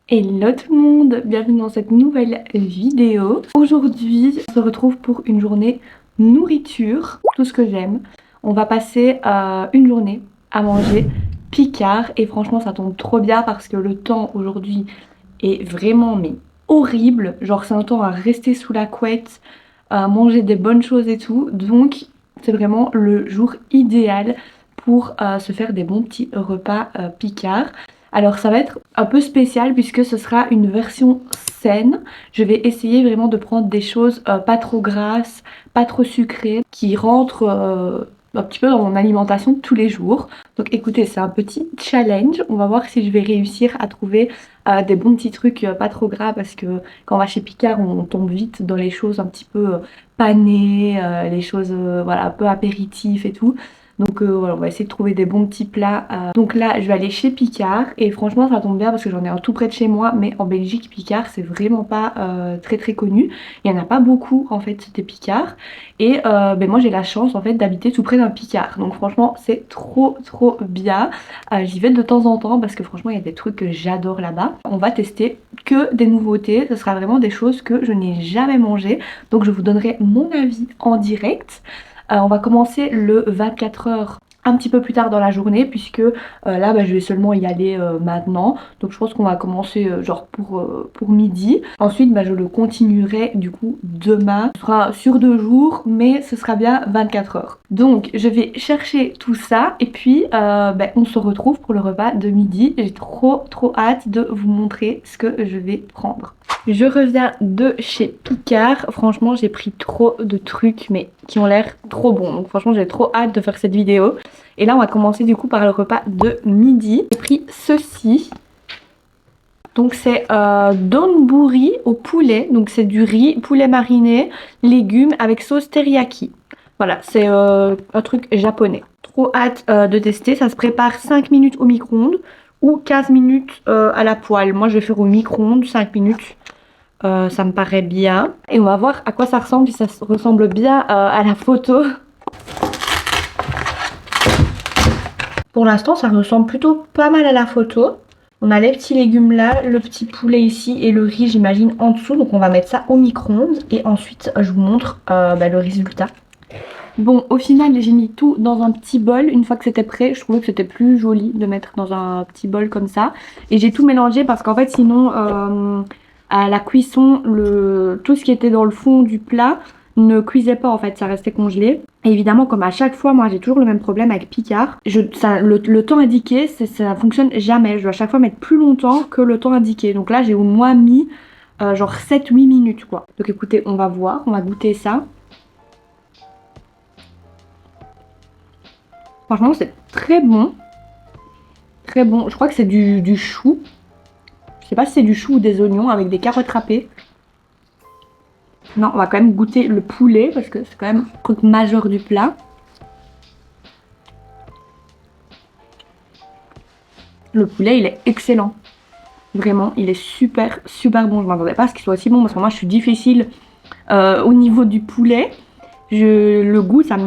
Hello tout le monde, bienvenue dans cette nouvelle vidéo. Aujourd'hui, on se retrouve pour une journée nourriture, tout ce que j'aime. On va passer une journée à manger Picard et franchement ça tombe trop bien parce que le temps aujourd'hui est vraiment mais horrible. Genre c'est un temps à rester sous la couette, à manger des bonnes choses et tout. Donc c'est vraiment le jour idéal pour se faire des bons petits repas Picard. Alors ça va être un peu spécial puisque ce sera une version saine. Je vais essayer vraiment de prendre des choses pas trop grasses, pas trop sucrées, qui rentrent un petit peu dans mon alimentation de tous les jours. Donc écoutez, c'est un petit challenge. On va voir si je vais réussir à trouver des bons petits trucs pas trop gras parce que quand on va chez Picard, on tombe vite dans les choses un petit peu panées, les choses voilà, un peu apéritifs et tout. Donc voilà, on va essayer de trouver des bons petits plats. Donc là, je vais aller chez Picard et franchement, ça tombe bien parce que j'en ai un tout près de chez moi. Mais en Belgique, Picard, c'est vraiment pas très très connu. Il y en a pas beaucoup en fait des Picard. Et moi, j'ai la chance en fait d'habiter tout près d'un Picard. Donc franchement, c'est trop trop bien. J'y vais de temps en temps parce que franchement, il y a des trucs que j'adore là-bas. On va tester que des nouveautés. Ce sera vraiment des choses que je n'ai jamais mangées. Donc je vous donnerai mon avis en direct. On va commencer le 24 heures un petit peu plus tard dans la journée puisque là je vais seulement y aller maintenant. Donc je pense qu'on va commencer genre pour midi. Ensuite je le continuerai du coup demain. Ce sera sur 2 jours mais ce sera bien 24 heures. Donc je vais chercher tout ça et puis on se retrouve pour le repas de midi. J'ai trop trop hâte de vous montrer ce que je vais prendre. Je reviens de chez Picard. Franchement, j'ai pris trop de trucs, mais qui ont l'air trop bons. Donc franchement, j'ai trop hâte de faire cette vidéo. Et là, on va commencer du coup par le repas de midi. J'ai pris ceci. Donc c'est donburi au poulet. Donc c'est du riz, poulet mariné, légumes avec sauce teriyaki. Voilà, c'est un truc japonais. Trop hâte de tester. Ça se prépare 5 minutes au micro-ondes ou 15 minutes à la poêle. Moi, je vais faire au micro-ondes 5 minutes. Ça me paraît bien. Et on va voir à quoi ça ressemble, si ça ressemble bien à la photo. Pour l'instant, ça ressemble plutôt pas mal à la photo. On a les petits légumes là, le petit poulet ici et le riz, j'imagine, en dessous. Donc on va mettre ça au micro-ondes et ensuite je vous montre le résultat. Bon, au final, j'ai mis tout dans un petit bol. Une fois que c'était prêt, je trouvais que c'était plus joli de mettre dans un petit bol comme ça. Et j'ai tout mélangé parce qu'en fait, sinon, à la cuisson, tout ce qui était dans le fond du plat ne cuisait pas en fait, ça restait congelé. Et évidemment, comme à chaque fois, moi j'ai toujours le même problème avec Picard. Le temps indiqué, ça fonctionne jamais. Je dois à chaque fois mettre plus longtemps que le temps indiqué. Donc là, j'ai au moins mis genre 7-8 minutes quoi. Donc écoutez, on va voir, on va goûter ça. Franchement, c'est très bon. Très bon. Je crois que c'est du chou. Je sais pas si c'est du chou ou des oignons avec des carottes râpées. Non, on va quand même goûter le poulet parce que c'est quand même le truc majeur du plat. Le poulet, il est excellent. Vraiment, il est super, super bon. Je m'attendais pas à ce qu'il soit aussi bon parce que moi, je suis difficile au niveau du poulet. Le goût, ça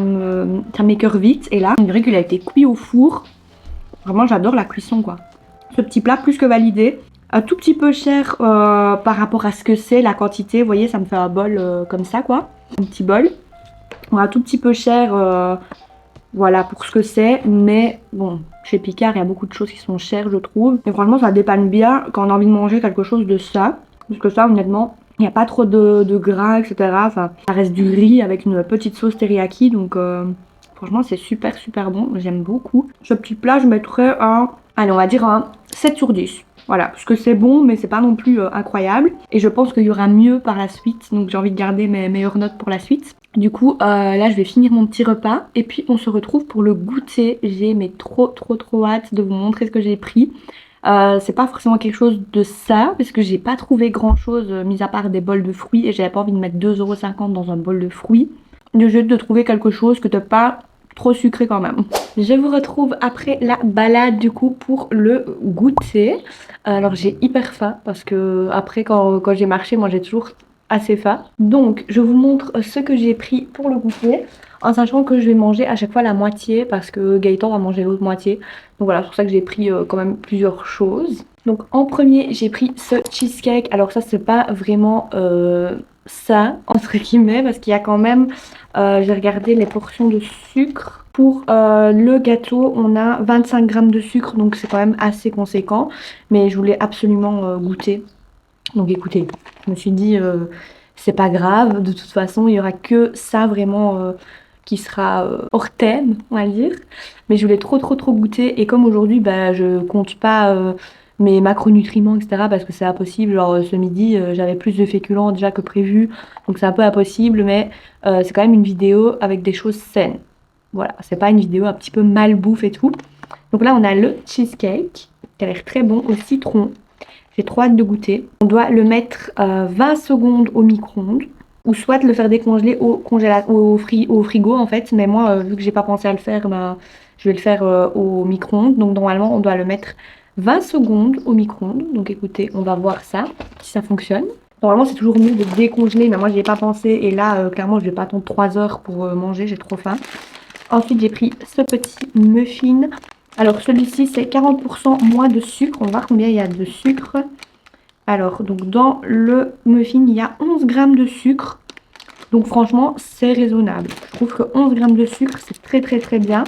m'écoeure vite. Et là, on dirait qu'il a été cuit au four. Vraiment, j'adore la cuisson, quoi. Ce petit plat, plus que validé. Un tout petit peu cher par rapport à ce que c'est, la quantité. Vous voyez, ça me fait un bol comme ça, quoi. Un petit bol. Un tout petit peu cher, voilà, pour ce que c'est. Mais bon, chez Picard, il y a beaucoup de choses qui sont chères, je trouve. Et franchement, ça dépanne bien quand on a envie de manger quelque chose de ça. Parce que ça, honnêtement, il n'y a pas trop de gras, etc. Enfin, ça reste du riz avec une petite sauce teriyaki. Donc, franchement, c'est super, super bon. J'aime beaucoup. Ce petit plat, je mettrais allez, on va dire un 7 sur 10. Voilà, parce que c'est bon, mais c'est pas non plus incroyable. Et je pense qu'il y aura mieux par la suite. Donc j'ai envie de garder mes meilleures notes pour la suite. Du coup, là, je vais finir mon petit repas. Et puis, on se retrouve pour le goûter. J'ai mais trop, trop, trop hâte de vous montrer ce que j'ai pris. C'est pas forcément quelque chose de ça, parce que j'ai pas trouvé grand chose, mis à part des bols de fruits. Et j'avais pas envie de mettre 2,50 € dans un bol de fruits. J'ai de trouver quelque chose que t'as pas trop sucré quand même. Je vous retrouve après la balade du coup pour le goûter. Alors j'ai hyper faim parce que après quand j'ai marché, moi j'ai toujours assez faim. Donc je vous montre ce que j'ai pris pour le goûter. en sachant que je vais manger à chaque fois la moitié parce que Gaëtan va manger l'autre moitié. Donc voilà, c'est pour ça que j'ai pris quand même plusieurs choses. Donc en premier, j'ai pris ce cheesecake. Alors ça, c'est pas vraiment ça, entre guillemets, parce qu'il y a quand même, j'ai regardé les portions de sucre. Pour le gâteau, on a 25 grammes de sucre, donc c'est quand même assez conséquent. Mais je voulais absolument goûter. Donc écoutez, je me suis dit, c'est pas grave, de toute façon, il y aura que ça vraiment qui sera hors thème, on va dire. Mais je voulais trop goûter. Et comme aujourd'hui, bah, je compte pas mes macronutriments, etc. parce que c'est impossible. Genre ce midi, j'avais plus de féculents déjà que prévu. Donc c'est un peu impossible, mais c'est quand même une vidéo avec des choses saines. Voilà, c'est pas une vidéo un petit peu malbouffe et tout. Donc là, on a le cheesecake qui a l'air très bon au citron. J'ai trop hâte de goûter. On doit le mettre 20 secondes au micro-ondes ou soit le faire décongeler au frigo en fait. Mais moi, vu que j'ai pas pensé à le faire, ben, je vais le faire au micro-ondes. Donc normalement, on doit le mettre 20 secondes au micro-ondes. Donc écoutez, on va voir ça, si ça fonctionne. Normalement, c'est toujours mieux de décongeler, mais moi, j'y ai pas pensé. Et là, clairement, je vais pas attendre 3 heures pour manger, j'ai trop faim. Ensuite, j'ai pris ce petit muffin. Alors, celui-ci, c'est 40% moins de sucre. On va voir combien il y a de sucre. Alors, donc dans le muffin, il y a 11 grammes de sucre. Donc, franchement, c'est raisonnable. Je trouve que 11 grammes de sucre, c'est très bien.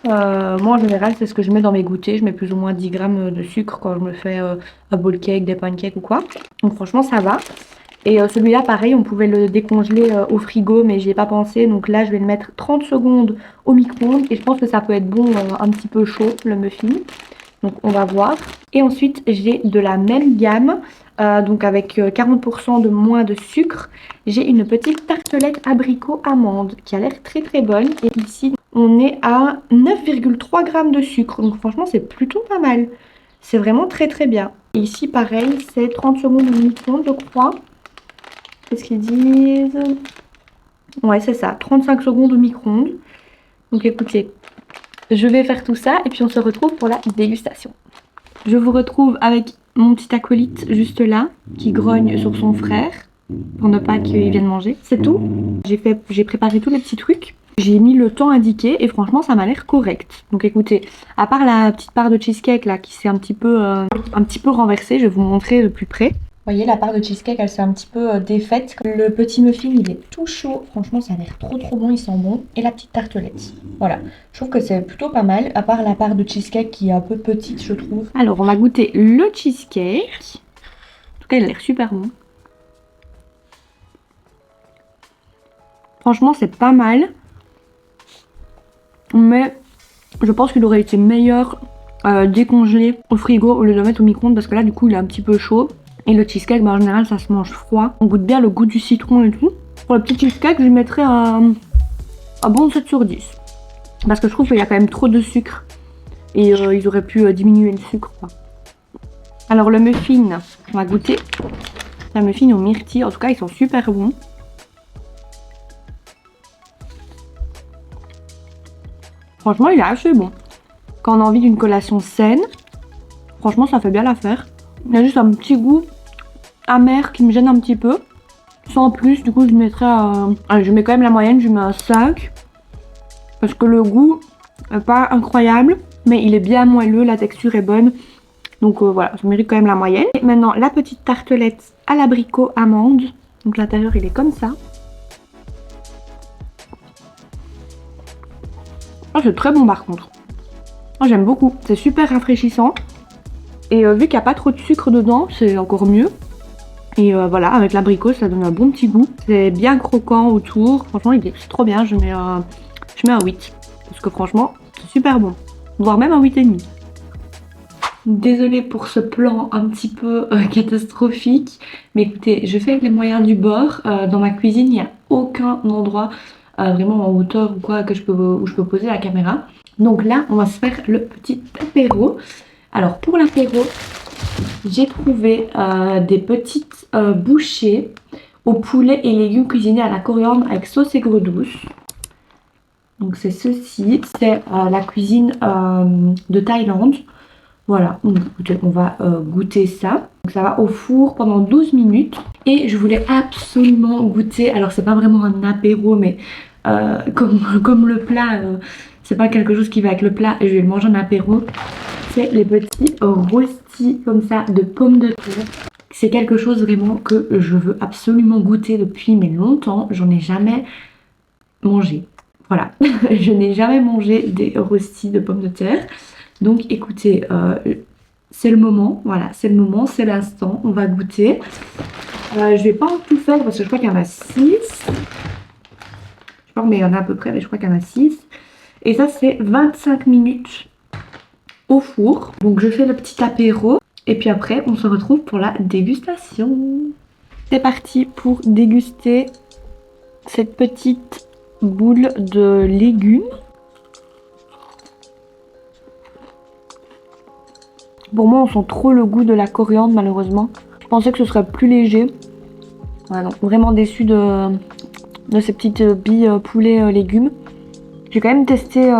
Moi, en général, c'est ce que je mets dans mes goûters. Je mets plus ou moins 10 grammes de sucre quand je me fais un bowl cake, des pancakes ou quoi. Donc, franchement, ça va. Et celui-là, pareil, on pouvait le décongeler au frigo, mais j'y ai pas pensé. Donc là, je vais le mettre 30 secondes au micro-ondes. Et je pense que ça peut être bon un petit peu chaud, le muffin. Donc on va voir. Et ensuite, j'ai de la même gamme, donc avec 40% de moins de sucre. J'ai une petite tartelette abricot amande qui a l'air très bonne. Et ici, on est à 9,3 grammes de sucre. Donc franchement, c'est plutôt pas mal. C'est vraiment très bien. Et ici, pareil, c'est 30 secondes au micro-ondes, je crois. Qu'est-ce qu'ils disent? Ouais, c'est ça, 35 secondes au micro-ondes. Donc écoutez, je vais faire tout ça et puis on se retrouve pour la dégustation. Je vous retrouve avec mon petit acolyte juste là, qui grogne sur son frère, pour ne pas qu'il vienne manger. C'est tout. J'ai préparé tous les petits trucs. J'ai mis le temps indiqué et franchement ça m'a l'air correct. Donc écoutez, à part la petite part de cheesecake là qui s'est un petit peu renversée, je vais vous montrer de plus près. Vous voyez, la part de cheesecake, elle s'est un petit peu défaite. Le petit muffin, il est tout chaud. Franchement, ça a l'air trop bon, il sent bon. Et la petite tartelette. Voilà. Je trouve que c'est plutôt pas mal, à part la part de cheesecake qui est un peu petite, je trouve. Alors, on va goûter le cheesecake. En tout cas, il a l'air super bon. Franchement, c'est pas mal. Mais je pense qu'il aurait été meilleur décongelé au frigo au lieu de le mettre au micro-ondes parce que là, du coup, il est un petit peu chaud. Et le cheesecake, bah, en général, ça se mange froid. On goûte bien le goût du citron et tout. Pour le petit cheesecake, je lui mettrais un bon 7 sur 10. Parce que je trouve qu'il y a quand même trop de sucre. Et ils auraient pu diminuer le sucre, quoi. Alors, le muffin, on va goûter. Le muffin au myrtille. En tout cas, ils sont super bons. Franchement, il est assez bon. Quand on a envie d'une collation saine, franchement, ça fait bien l'affaire. Il y a juste un petit goût amer qui me gêne un petit peu. Sans plus, du coup, je mettrais allez, je mets quand même la moyenne, je mets un 5. Parce que le goût n'est pas incroyable, mais il est bien moelleux, la texture est bonne. Donc voilà, ça mérite quand même la moyenne. Et maintenant, la petite tartelette à l'abricot amande. Donc l'intérieur, il est comme ça. Oh, c'est très bon par contre. Oh, j'aime beaucoup, c'est super rafraîchissant. Et vu qu'il n'y a pas trop de sucre dedans, c'est encore mieux. Et voilà, avec l'abricot, ça donne un bon petit goût. C'est bien croquant autour. Franchement, c'est trop bien. Je mets un 8. Parce que franchement, c'est super bon. Voire même un 8,5. Désolée pour ce plan un petit peu catastrophique. Mais écoutez, je fais avec les moyens du bord. Dans ma cuisine, il n'y a aucun endroit vraiment en hauteur ou quoi où je peux poser la caméra. Donc là, on va se faire le petit apéro. Alors pour l'apéro, j'ai trouvé des petites bouchées au poulet et légumes cuisinés à la coriandre avec sauce aigre douce. Donc c'est ceci, c'est la cuisine de Thaïlande. Voilà, donc écoutez, on va goûter ça. Donc ça va au four pendant 12 minutes. Et je voulais absolument goûter, alors c'est pas vraiment un apéro, mais comme le plat, c'est pas quelque chose qui va avec le plat et je vais le manger en apéro. C'est les petits rostis comme ça de pommes de terre. C'est quelque chose vraiment que je veux absolument goûter depuis mais longtemps. J'en ai jamais mangé. Voilà, je n'ai jamais mangé des rostis de pommes de terre. Donc écoutez, c'est le moment, voilà, c'est le moment, c'est l'instant, on va goûter. Je vais pas en tout faire parce que je crois qu'il y en a 6. Je sais pas, mais il y en a à peu près, mais je crois qu'il y en a 6. Et ça, c'est 25 minutes au four. Donc je fais le petit apéro. Et puis après, on se retrouve pour la dégustation. C'est parti pour déguster cette petite boule de légumes. Pour moi, on sent trop le goût de la coriandre, malheureusement. Je pensais que ce serait plus léger. Ouais, donc vraiment déçue de ces petites billes poulet légumes. J'ai quand même testé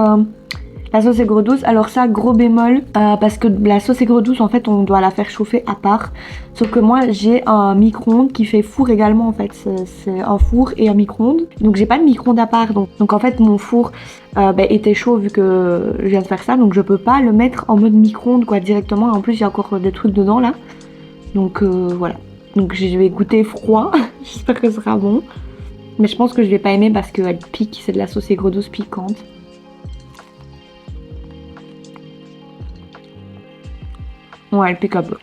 la sauce aigre douce. Alors ça, gros bémol, parce que la sauce aigre douce, en fait, on doit la faire chauffer à part. Sauf que moi, j'ai un micro-ondes qui fait four également, en fait. C'est un four et un micro-ondes. Donc j'ai pas de micro-ondes à part. Donc en fait, mon four était chaud vu que je viens de faire ça. Donc je peux pas le mettre en mode micro-ondes, quoi, directement. En plus, il y a encore des trucs dedans, là. Donc voilà. Donc je vais goûter froid. J'espère que ce sera bon. Mais je pense que je vais pas aimer parce qu'elle pique. C'est de la sauce aigre douce piquante. Ouais, elle pique un peu.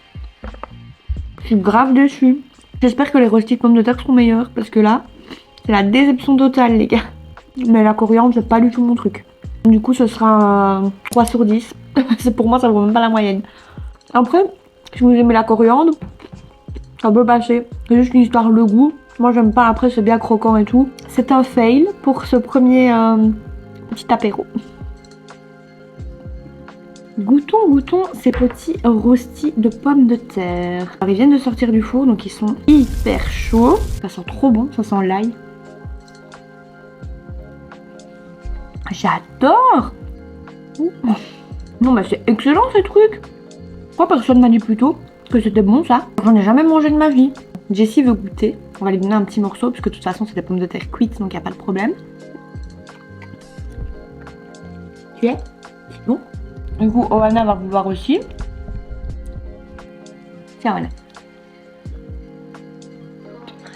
Je suis grave déçue. J'espère que les rostis de pommes de terre seront meilleurs parce que là, c'est la déception totale, les gars. Mais la coriandre, c'est pas du tout mon truc. Du coup, ce sera 3 sur 10. Pour moi, ça vaut même pas la moyenne. Après, si vous aimez la coriandre, ça peut passer. C'est juste une histoire de goût. Moi, j'aime pas. Après, c'est bien croquant et tout. C'est un fail pour ce premier petit apéro. Goûtons ces petits rostis de pommes de terre. Alors, ils viennent de sortir du four, donc ils sont hyper chauds. Ça sent trop bon, ça sent l'ail. J'adore. Non, mais c'est excellent ces trucs. Pourquoi personne m'a dit plus tôt que c'était bon ça? J'en ai jamais mangé de ma vie. Jessie veut goûter. On va lui donner un petit morceau, puisque de toute façon c'est des pommes de terre cuites, donc il n'y a pas de problème. Tu es? C'est bon. Du coup, Oana va vouloir aussi. Tiens, Oana.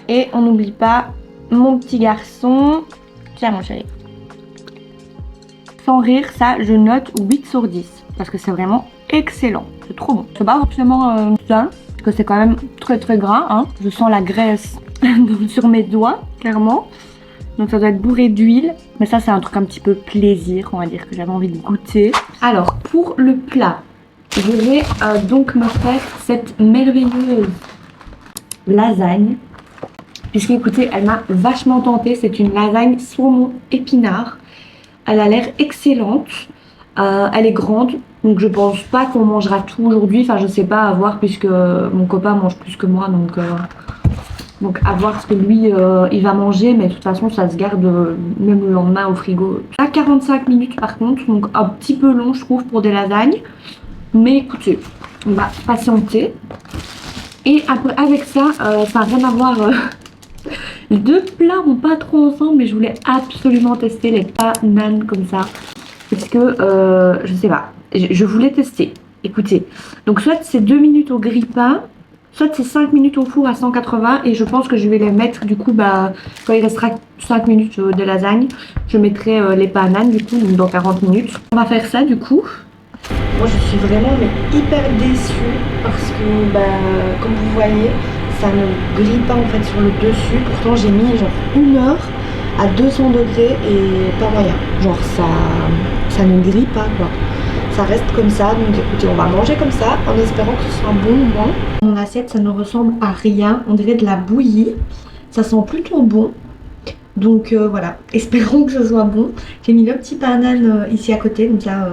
Et on n'oublie pas mon petit garçon. Tiens, mon chéri. Sans rire, ça, je note 8 sur 10. Parce que c'est vraiment excellent. C'est trop bon. C'est pas forcément ça, parce que c'est quand même très très gras. Hein. Je sens la graisse sur mes doigts, clairement. Donc ça doit être bourré d'huile. Mais ça, c'est un truc un petit peu plaisir, on va dire, que j'avais envie de goûter. Alors, pour le plat, je vais donc me faire cette merveilleuse lasagne. Puisque, écoutez, elle m'a vachement tentée. C'est une lasagne saumon épinard. Elle a l'air excellente. Elle est grande. Donc, je pense pas qu'on mangera tout aujourd'hui. Enfin, je sais pas, à voir, puisque mon copain mange plus que moi. Donc à voir ce que lui il va manger, mais de toute façon ça se garde même le lendemain au frigo. À 45 minutes par contre, donc un petit peu long je trouve pour des lasagnes. Mais écoutez, on va patienter. Et après avec ça, ça n'a rien à voir. Les deux plats vont pas trop ensemble, mais je voulais absolument tester les bananes comme ça. Parce que je sais pas, je voulais tester. Écoutez, donc soit c'est 2 minutes au grille-pain, soit c'est 5 minutes au four à 180 et je pense que je vais les mettre du coup quand il restera 5 minutes de lasagne, je mettrai les bananes du coup donc dans 40 minutes. On va faire ça du coup. Moi je suis vraiment hyper déçue parce que comme vous voyez ça ne grille pas en fait sur le dessus. Pourtant j'ai mis genre 1 heure à 200 degrés et pas moyen. Genre ça ne grille pas quoi. Ça reste comme ça, donc écoutez, on va manger comme ça en espérant que ce soit bon au moins. Mon assiette, ça ne ressemble à rien, on dirait de la bouillie. Ça sent plutôt bon. Donc voilà, espérons que ce soit bon. J'ai mis le petit banane ici à côté, donc là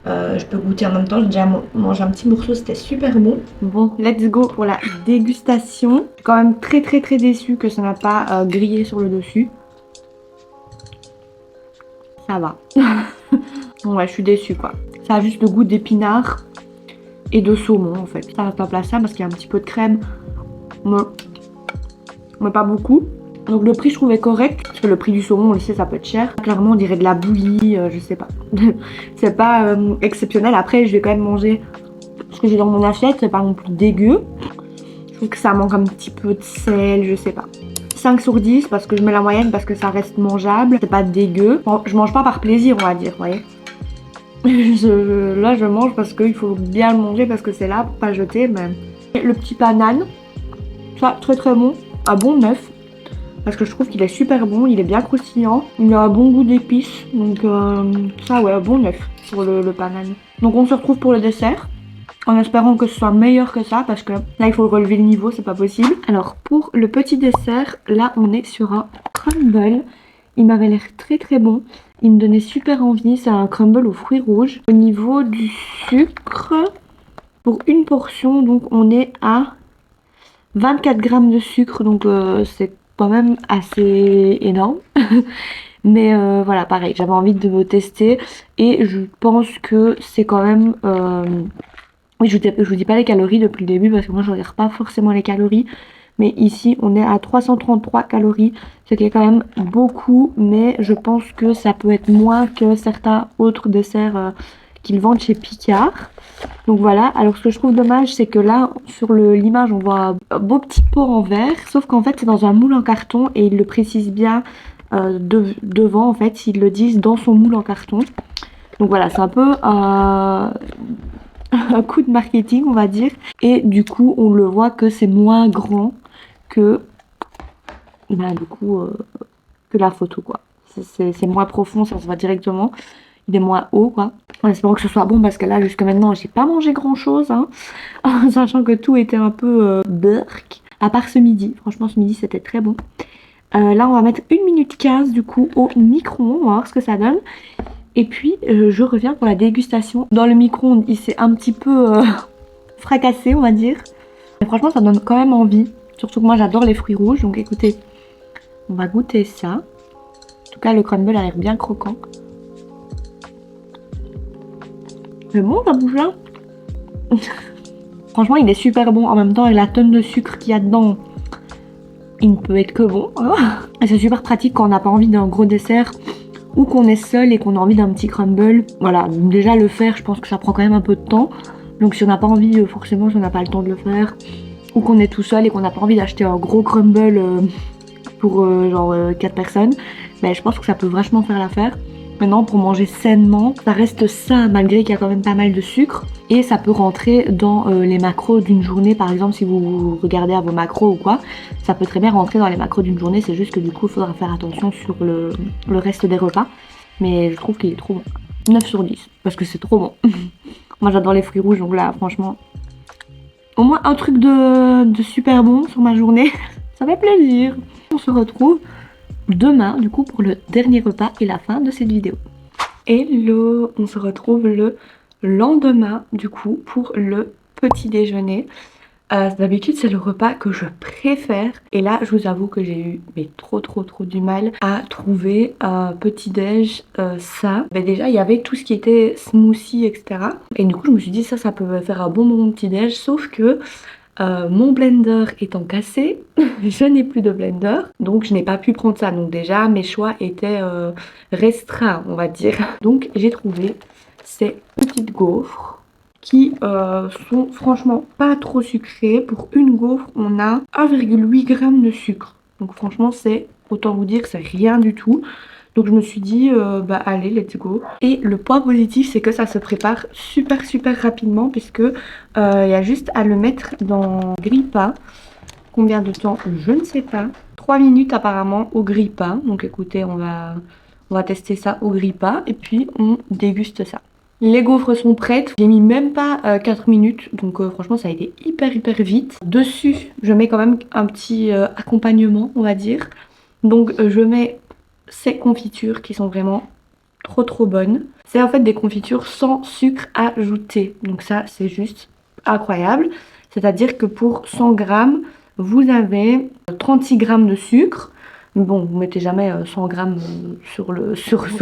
je peux goûter en même temps. J'ai déjà mangé un petit morceau, c'était super bon. Bon, let's go pour la dégustation. Je suis quand même très très très déçue que ça n'a pas grillé sur le dessus. Ça va. Ouais, je suis déçue quoi. Ça a juste le goût d'épinard et de saumon en fait. Ça reste remplaçable parce qu'il y a un petit peu de crème, mais pas beaucoup. Donc le prix je trouvais correct, parce que le prix du saumon, on le sait, ça peut être cher. Clairement on dirait de la bouillie, je sais pas. C'est pas exceptionnel. Après je vais quand même manger ce que j'ai dans mon assiette, c'est pas non plus dégueu. Je trouve que ça manque un petit peu de sel, je sais pas. 5 sur 10 parce que je mets la moyenne parce que ça reste mangeable, c'est pas dégueu. Bon, je mange pas par plaisir on va dire, vous voyez. Là je mange parce qu'il faut bien le manger parce que c'est là pour pas jeter. Mais le petit banane, ça très très bon, un bon 9. Parce que je trouve qu'il est super bon, il est bien croustillant, il a un bon goût d'épices, donc ça ouais, un bon 9 pour le banane. Donc on se retrouve pour le dessert, en espérant que ce soit meilleur que ça, parce que là il faut relever le niveau, c'est pas possible. Alors pour le petit dessert, là on est sur un crumble, il m'avait l'air très très bon, il me donnait super envie, c'est un crumble aux fruits rouges. Au niveau du sucre, pour une portion, donc on est à 24 grammes de sucre, donc c'est quand même assez énorme. Mais voilà, pareil, j'avais envie de me tester et je pense que c'est quand même... Oui, je vous dis pas les calories depuis le début parce que moi je regarde pas forcément les calories. Mais ici, on est à 333 calories, ce qui est quand même beaucoup, mais je pense que ça peut être moins que certains autres desserts qu'ils vendent chez Picard. Donc voilà, alors ce que je trouve dommage, c'est que là, sur l'image, on voit un beau petit pot en verre, sauf qu'en fait, c'est dans un moule en carton et ils le précisent bien devant, en fait, ils le disent dans son moule en carton. Donc voilà, c'est un peu un coup de marketing, on va dire. Et du coup, on le voit que c'est moins grand que, bah, du coup, que la photo, quoi. C'est moins profond, ça se voit directement. Il est moins haut, quoi. En espérant que ce soit bon, parce que là, jusque maintenant, j'ai pas mangé grand-chose, hein. Sachant que tout était un peu burk. À part ce midi. Franchement, ce midi, c'était très bon. Là, on va mettre 1 minute 15, du coup, au micro-ondes. On va voir ce que ça donne. Et puis, je reviens pour la dégustation. Dans le micro-ondes, il s'est un petit peu fracassé, on va dire. Mais franchement, ça donne quand même envie. Surtout que moi, j'adore les fruits rouges. Donc, écoutez, on va goûter ça. En tout cas, le crumble a l'air bien croquant. C'est bon, ça bouge là. Franchement, il est super bon. En même temps, avec la tonne de sucre qu'il y a dedans, il ne peut être que bon. Hein. Et c'est super pratique quand on n'a pas envie d'un gros dessert ou qu'on est seul et qu'on a envie d'un petit crumble. Voilà, déjà le faire, je pense que ça prend quand même un peu de temps. Donc si on n'a pas envie, forcément, si on n'a pas le temps de le faire, ou qu'on est tout seul et qu'on n'a pas envie d'acheter un gros crumble pour genre 4 personnes, ben, je pense que ça peut vachement faire l'affaire. Maintenant, pour manger sainement, ça reste sain malgré qu'il y a quand même pas mal de sucre. Et ça peut rentrer dans les macros d'une journée. Par exemple, si vous regardez à vos macros ou quoi, ça peut très bien rentrer dans les macros d'une journée. C'est juste que du coup, il faudra faire attention sur le reste des repas. Mais je trouve qu'il est trop bon. 9 sur 10, parce que c'est trop bon. Moi, j'adore les fruits rouges, donc là, franchement, au moins un truc de super bon sur ma journée. Ça fait plaisir. On se retrouve demain, du coup, pour le dernier repas et la fin de cette vidéo. Hello, on se retrouve le lendemain, du coup, pour le petit déjeuner. D'habitude, c'est le repas que je préfère. Et là, je vous avoue que j'ai eu trop du mal à trouver un petit déj ça. Mais déjà, il y avait tout ce qui était smoothie, etc. Et du coup, je me suis dit, ça peut faire un bon petit déj. Sauf que mon blender étant cassé, je n'ai plus de blender, donc je n'ai pas pu prendre ça. Donc déjà mes choix étaient restreints, on va dire. Donc j'ai trouvé ces petites gaufres qui sont franchement pas trop sucrées. Pour une gaufre, on a 1,8 g de sucre. Donc franchement, c'est, autant vous dire, c'est rien du tout. Donc je me suis dit, bah allez, let's go. Et le point positif, c'est que ça se prépare super rapidement puisque il y a juste à le mettre dans grille-pain. Combien de temps? Je ne sais pas. 3 minutes apparemment au grille-pain. Donc écoutez, on va tester ça au grille-pain et puis on déguste ça. Les gaufres sont prêtes. J'ai mis même pas 4 minutes. Donc franchement, ça a été hyper vite. Dessus, je mets quand même un petit accompagnement, on va dire. Donc je mets ces confitures qui sont vraiment trop bonnes. C'est en fait des confitures sans sucre ajouté. Donc ça, c'est juste incroyable. C'est-à-dire que pour 100 grammes, vous avez 36 grammes de sucre. Bon, vous mettez jamais 100 grammes sur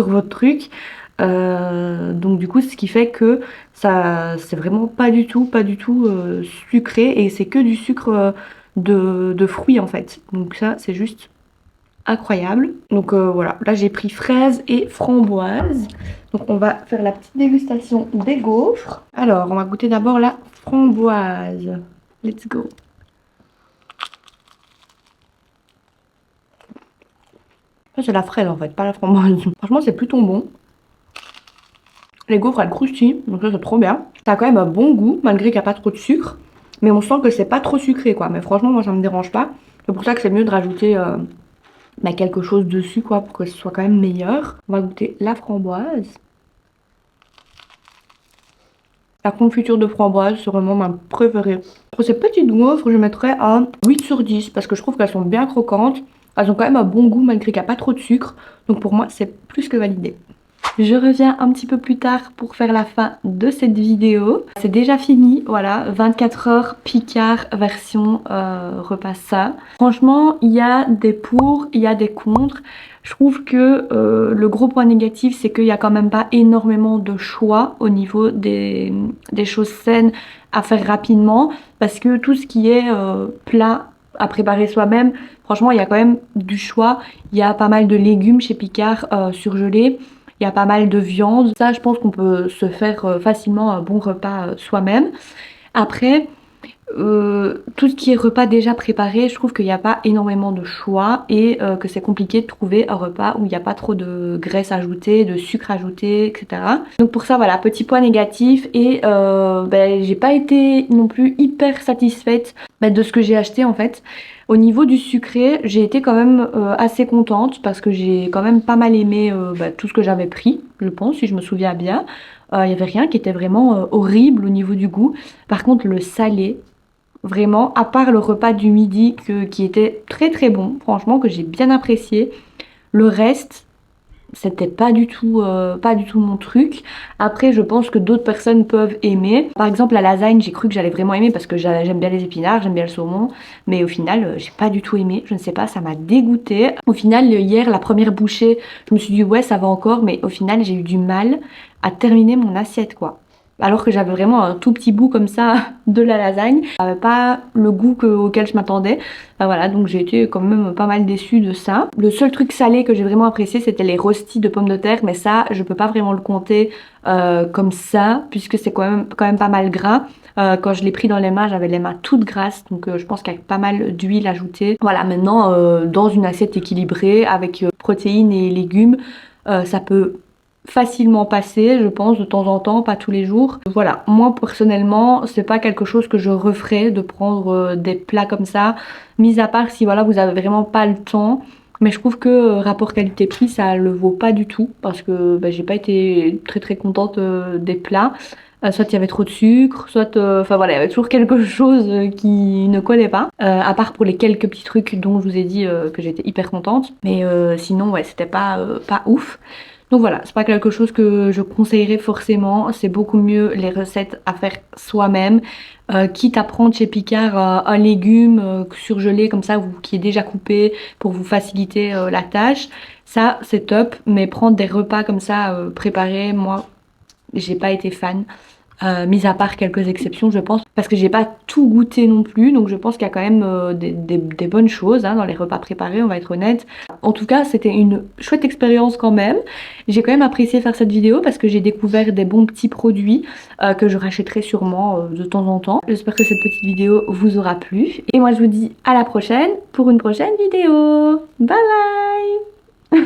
votre truc. Donc du coup, ce qui fait que ça, c'est vraiment pas du tout sucré. Et c'est que du sucre de fruits en fait. Donc ça, c'est juste incroyable. Donc voilà, là j'ai pris fraise et framboise. Donc on va faire la petite dégustation des gaufres. Alors on va goûter d'abord la framboise. Let's go. Ça c'est la fraise en fait, pas la framboise. Franchement c'est plutôt bon. Les gaufres elles croustillent, donc ça c'est trop bien. Ça a quand même un bon goût, malgré qu'il n'y a pas trop de sucre. Mais on sent que c'est pas trop sucré quoi. Mais franchement moi ça me dérange pas. C'est pour ça que c'est mieux de rajouter quelque chose dessus quoi, pour que ce soit quand même meilleur. On va goûter la framboise. La confiture de framboise, c'est vraiment ma préférée. Pour ces petites gaufres, je mettrais un 8 sur 10 parce que je trouve qu'elles sont bien croquantes. Elles ont quand même un bon goût malgré qu'il n'y a pas trop de sucre. Donc pour moi, c'est plus que validé. Je reviens un petit peu plus tard pour faire la fin de cette vidéo. C'est déjà fini, voilà, 24 heures Picard version repas ça. Franchement, il y a des pour, il y a des contre. Je trouve que le gros point négatif, c'est qu'il n'y a quand même pas énormément de choix au niveau des choses saines à faire rapidement. Parce que tout ce qui est plat à préparer soi-même, franchement, il y a quand même du choix. Il y a pas mal de légumes chez Picard surgelés. Il y a pas mal de viande. Ça, je pense qu'on peut se faire facilement un bon repas soi-même. Après, tout ce qui est repas déjà préparé, je trouve qu'il n'y a pas énormément de choix et que c'est compliqué de trouver un repas où il n'y a pas trop de graisse ajoutée, de sucre ajouté, etc. Donc pour ça, voilà, petit point négatif. Et j'ai pas été non plus hyper satisfaite de ce que j'ai acheté en fait. Au niveau du sucré, j'ai été quand même assez contente parce que j'ai quand même pas mal aimé tout ce que j'avais pris, je pense, si je me souviens bien. Il n'y avait rien qui était vraiment horrible au niveau du goût. Par contre, le salé, vraiment, à part le repas du midi qui était très très bon, franchement, que j'ai bien apprécié. Le reste, c'était pas du tout mon truc. Après, je pense que d'autres personnes peuvent aimer. Par exemple, la lasagne, j'ai cru que j'allais vraiment aimer parce que j'aime bien les épinards, j'aime bien le saumon. Mais au final, j'ai pas du tout aimé. Je ne sais pas, ça m'a dégoûté. Au final, hier, la première bouchée, je me suis dit ouais, ça va encore. Mais au final, j'ai eu du mal à terminer mon assiette, quoi. Alors que j'avais vraiment un tout petit bout comme ça de la lasagne. Ça n'avait pas le goût auquel je m'attendais. Voilà, donc j'ai été quand même pas mal déçue de ça. Le seul truc salé que j'ai vraiment apprécié, c'était les rostis de pommes de terre. Mais ça, je peux pas vraiment le compter comme ça, puisque c'est quand même pas mal gras. Quand je l'ai pris dans les mains, j'avais les mains toutes grasses. Donc je pense qu'avec pas mal d'huile ajoutée. Voilà, maintenant, dans une assiette équilibrée, avec protéines et légumes, ça peut facilement passer, je pense, de temps en temps, pas tous les jours. Voilà, moi personnellement, c'est pas quelque chose que je referais de prendre des plats comme ça, mis à part si voilà, vous avez vraiment pas le temps. Mais je trouve que rapport qualité-prix, ça le vaut pas du tout parce que j'ai pas été très très contente des plats. Soit il y avait trop de sucre, soit enfin voilà, il y avait toujours quelque chose qui ne collait pas. À part pour les quelques petits trucs dont je vous ai dit que j'étais hyper contente. Mais sinon, ouais, c'était pas ouf. Donc voilà, c'est pas quelque chose que je conseillerais forcément. C'est beaucoup mieux les recettes à faire soi-même. Quitte à prendre chez Picard un légume surgelé comme ça, qui est déjà coupé pour vous faciliter la tâche. Ça, c'est top. Mais prendre des repas comme ça préparés, moi, j'ai pas été fan. Mis à part quelques exceptions, je pense, parce que j'ai pas tout goûté non plus, donc je pense qu'il y a quand même des bonnes choses dans les repas préparés, on va être honnête. En tout cas, c'était une chouette expérience quand même. J'ai quand même apprécié faire cette vidéo parce que j'ai découvert des bons petits produits que je rachèterai sûrement de temps en temps. J'espère que cette petite vidéo vous aura plu. Et moi, je vous dis à la prochaine pour une prochaine vidéo. Bye bye.